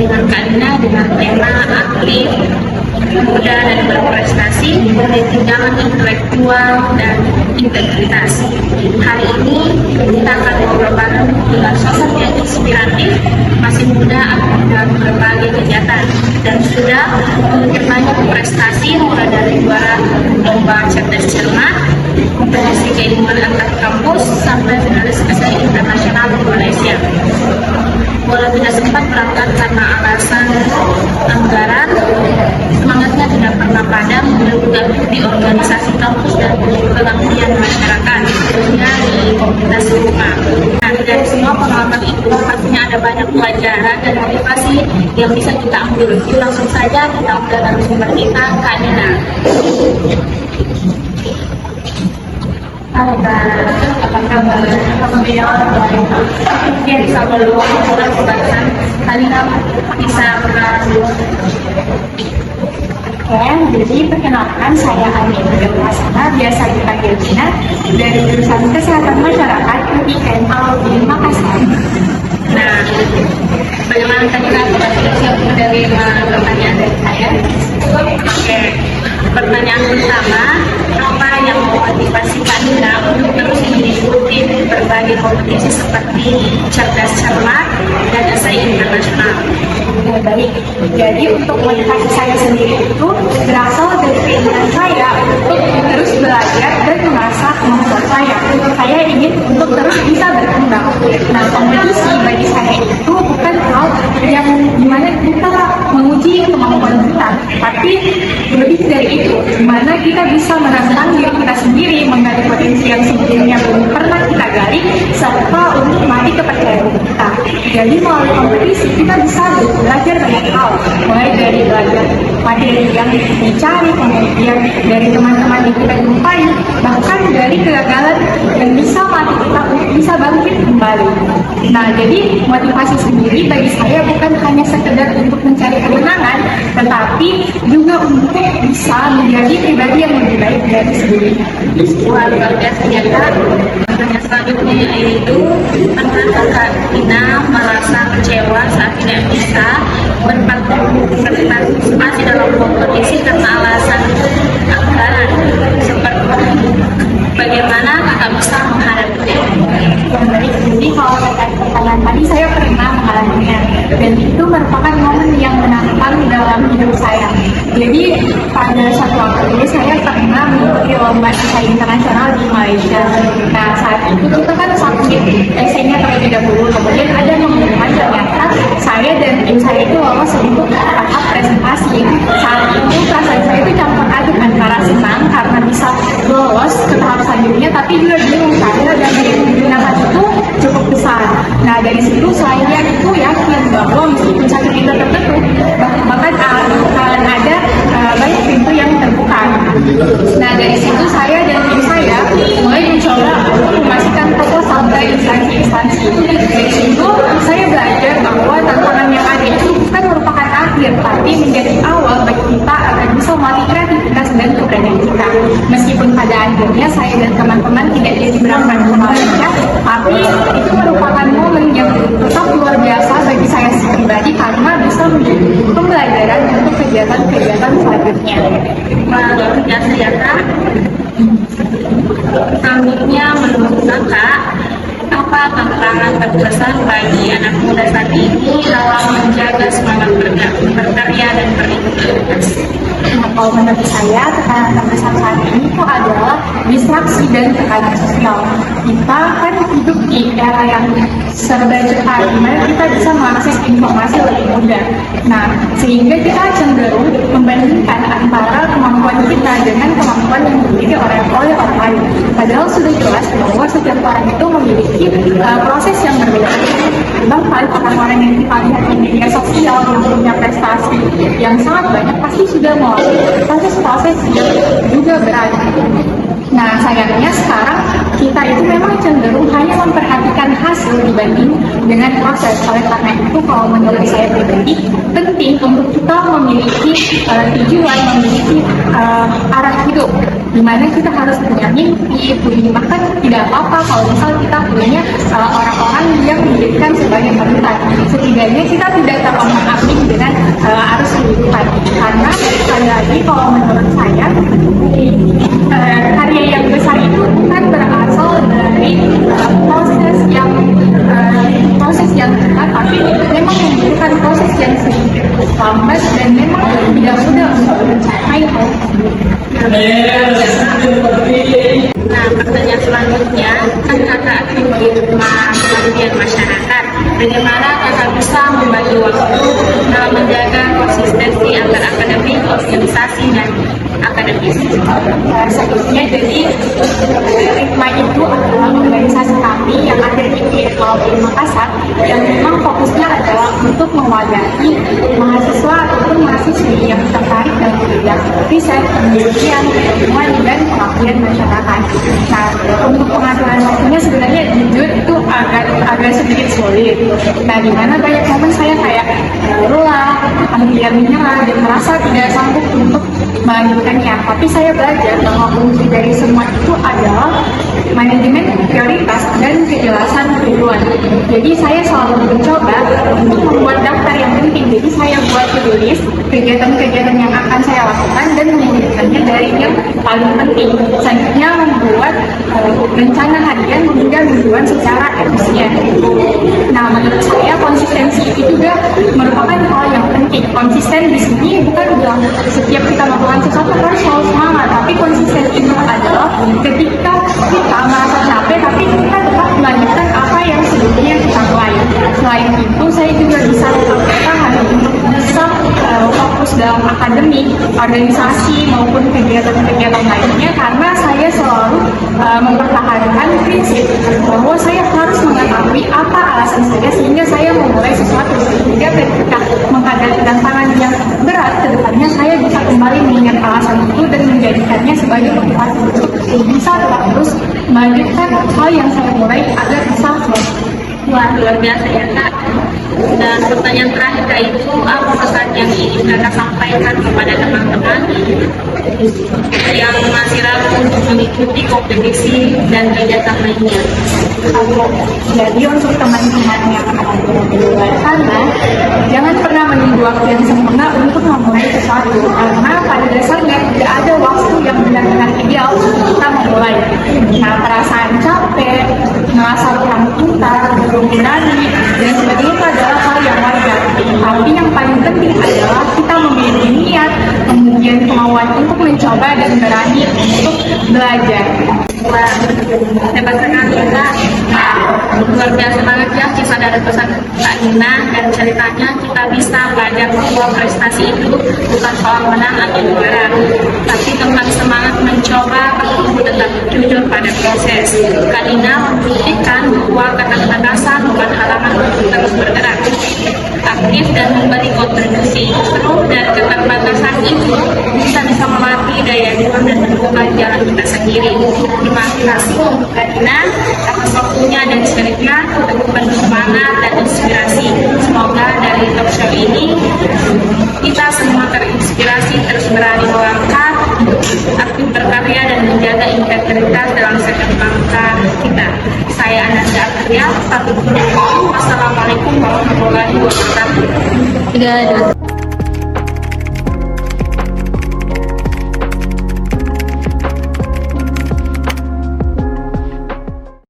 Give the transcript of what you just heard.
dengan Kak Dina dengan tema aktif, muda dan berprestasi, berkesenjangan intelektual dan integritas. Hari ini kita akan ngobrol bareng dengan sosok yang inspiratif, masih muda, aktif dalam berbagai kegiatan, dan sudah memiliki banyak prestasi mulai dari juara lomba cerdas cermat, kompetisi keilmuan antar kampus, sampai finalis SI internasional di Malaysia. Walau tidak sempat berangkat karena alasan anggaran, semangatnya tidak pernah padam, beliau juga di organisasi kampus dan pengabdian masyarakat, khususnya di komunitas rumah. Nah, dari semua pengalaman itu pastinya ada banyak pelajaran dan motivasi yang bisa kita ambil. Langsung saja kita undang narasumber kita, Kak Dina. Halo Kak, apa kabar? Alhamdulillah baik. Mungkin bisa meluang sudah pembahasan kali ini bisa berlalu. Oke, jadi perkenalkan saya Ani Prasanna, biasa dipanggil Dina, dari jurusan Kesehatan Masyarakat UIN Al-Uin Makassar. Nah, bagaimana tadi siap menerima pertanyaan dari saya? Oke, pertanyaan pertama, apa yang memotivasi Kak Dina untuk terus mengikuti berbagai kompetisi seperti cerdas cermat dan SI internasional? Baik, jadi untuk motivasi saya sendiri itu berasal dari keinginan saya untuk terus belajar dan mengasah kemampuan saya. Saya ingin untuk terus bisa berkembang. Nah, kompetisi bagi saya itu bukan hal yang dimana kita menguji kemampuan kita, tapi lebih dari itu, dimana kita bisa menantang diri kita sendiri, menggali potensi yang sebelumnya belum pernah kita gali, serta untuk melatih kepercayaan kita. Jadi melalui kompetisi kita bisa belajar banyak hal, mulai dari belajar materi yang dicari, kemudian dari teman-teman yang kita jumpai, bahkan dari kegagalan yang bisa melatih kita untuk bisa bangkit kembali. Nah, jadi motivasi sendiri bagi saya bukan hanya sekedar untuk mencari kemenangan, tetapi juga untuk bisa menjadi pribadi yang lebih baik dari sebelumnya. Wah, luar biasa ya Kak. Pertanyaan selanjutnya yaitu, pernah Kak Dina merasa kecewa saat tidak bisa berpartisipasi dalam kompetisi karena alasan anggaran? Seperti bagaimana Kakak bisa menghadapinya? Jadi kalau terkait pertanyaan tadi, saya pernah mengalaminya, dan itu merupakan momen yang menantang dalam hidup saya. Jadi pada satu waktu ini saya pernah mengikuti lomba SI internasional di Malaysia. Nah, saat itu kita kan submit essay-nya terlebih dahulu, kemudian ada pengumuman ternyata saya dan tim saya itu lolos untuk tahap presentasi. Saat itu perasaan saya itu campur aduk antara senang karena bisa lolos ke tahap selanjutnya, tapi juga bingung karena dan digunakan itu cukup besar. Nah, dari situ saya itu yakin bahwa meskipun satu pintu tertutup, bahkan akan ada banyak pintu yang terbuka. Nah, dari situ saya dan tim saya mulai mencoba untuk memastikan proposal dari instansi-instansi. Dari situ saya belajar bahwa tantangan yang ada itu bukan merupakan akhir, tapi menjadi awal bagi kita agar bisa melatih kreativitas dan keberanian kita. Meskipun pada akhirnya saya dan teman-teman tidak jadi berangkat ke Malaysia, tapi itu merupakan momen yang tetap luar biasa bagi saya pribadi karena bisa menjadi pembelajaran untuk kegiatan-kegiatan selanjutnya. Luar biasa ya Kak. Selanjutnya menurut Kakak, apa tantangan terbesar bagi anak muda saat ini dalam menjaga semangat berkarya dan berintegritas? Nah, kalau menurut saya, tekanan terbesar saat ini itu adalah distraksi dan tekanan sosial. Kita kan hidup di era yang serba cepat, di mana kita bisa mengakses informasi lebih mudah. Nah, sehingga kita cenderung membandingkan antara kemampuan kita dengan kemampuan yang dimiliki oleh orang lain. Padahal sudah jelas bahwa setiap orang itu memiliki proses yang berbeda. Bahkan orang-orang yang kita lihat di media sosial yang punya prestasi yang sangat banyak pasti sudah melalui proses-proses yang juga berat. Nah, sayangnya sekarang kita itu memang cenderung hanya memperhatikan hasil dibanding dengan proses. Oleh karena itu, kalau menurut saya pribadi, penting untuk kita memiliki tujuan, memiliki arah hidup. dimana kita harus punya mimpi, bahkan tidak apa-apa kalau misal kita punya orang-orang yang menjadikan sebagai panutan. Setidaknya kita tidak terombang-ambing dengan arus kehidupan, karena sekali lagi kalau menurut saya karya yang besar itu bukan berasal dari proses yang berat, tapi memang membutuhkan proses yang sedikit lambat dan memang tidak mudah untuk mencapai hal tersebut. Nah, pertanyaan selanjutnya, kan kakak aktif di rumah pengabdian masyarakat. Bagaimana kakak bisa membagi waktu dalam menjaga konsistensi antara akademik, organisasi, dan akademis? Sebetulnya jadi Ritma itu adalah organisasi kami yang ada di PIKOL Makassar yang memang fokusnya adalah untuk mewadahi mahasiswa ataupun mahasiswi yang tertarik dalam bidang riset, penelitian, ilmuwan, dan pengabdian masyarakat. Nah, untuk pengaturan waktunya sebenarnya jujur itu agak sedikit sulit. Nah, di mana banyak momen saya kayak lelah, hampir menyerah, dan merasa tidak sanggup untuk melanjutkannya. Tapi saya belajar bahwa kunci dari semua itu adalah manajemen prioritas dan kejelasan tujuan. Jadi saya selalu mencoba untuk membuat daftar yang penting. Jadi saya buat to-do list kegiatan-kegiatan yang akan saya lakukan dan memulainya dari yang paling penting. Selanjutnya membuat rencana harian hingga mingguan secara efisien. Nah, menurut saya konsistensi itu juga merupakan hal yang penting. Konsisten di sini bukan bilang setiap kita melakukan sesuatu harus selalu semangat, tapi konsisten itu adalah ketika kita merasa capek tapi kita tetap melanjutkan apa yang sebelumnya kita mulai. Selain itu, saya juga bisa melakukan hal untuk bisa fokus dalam akademik, organisasi maupun kegiatan-kegiatan lainnya, karena saya selalu mempertahankan prinsip bahwa saya harus mengetahui apa alasan saya sehingga saya memulai sesuatu, sehingga ketika menghadapi tantangan yang berat ke depannya saya bisa kembali mengingat alasan itu dan menjadikannya sebagai motivasi untuk bisa terus melanjutkan hal yang saya mulai agar bisa selesai. Wah, luar biasa ya kak. Dan pertanyaan terakhir kak, itu apa pesan yang ingin kakak sampaikan kepada teman-teman yang masih ragu untuk mengikuti kompetisi dan kegiatan lainnya? Jadi untuk teman-teman yang ada di luar sana, jangan pernah menunggu waktu yang sempurna untuk memulai sesuatu, karena pada dasarnya tidak ada waktu yang benar-benar ideal untuk kita memulai. Nah, perasaan capek, merasa kurang tuntas, belum berani, dan sebagainya itu adalah hal yang wajar. Tapi yang paling penting adalah kita memiliki niat, kemudian kemauan untuk mencoba dan berani untuk belajar. Wah, hebat sekali ya kak. Luar biasa banget ya kisah dari pesan Kak Nina, dan ceritanya kita bisa belajar bahwa prestasi itu bukan soal menang atau juara, tapi tentang semangat mencoba untuk tetap jujur pada proses. Kak Nina membuktikan bahwa keterbatasan bukan halangan untuk terus bergerak, aktif dan memberi kontribusi. Penuh dan keterbatasan itu bisa melatih daya juang dan membuka jalan kita sendiri. Terima kasih untuk Kak Nina atas waktunya dan cerita untuk penuh semangat dan inspirasi. Semoga dari talk show ini kita semua terinspirasi terus berani melangkah, aktif berkarya dan menjaga integritas dalam setiap langkah kita. Saya Ananda Arya, Wassalamualaikum warahmatullahi wabarakatuh.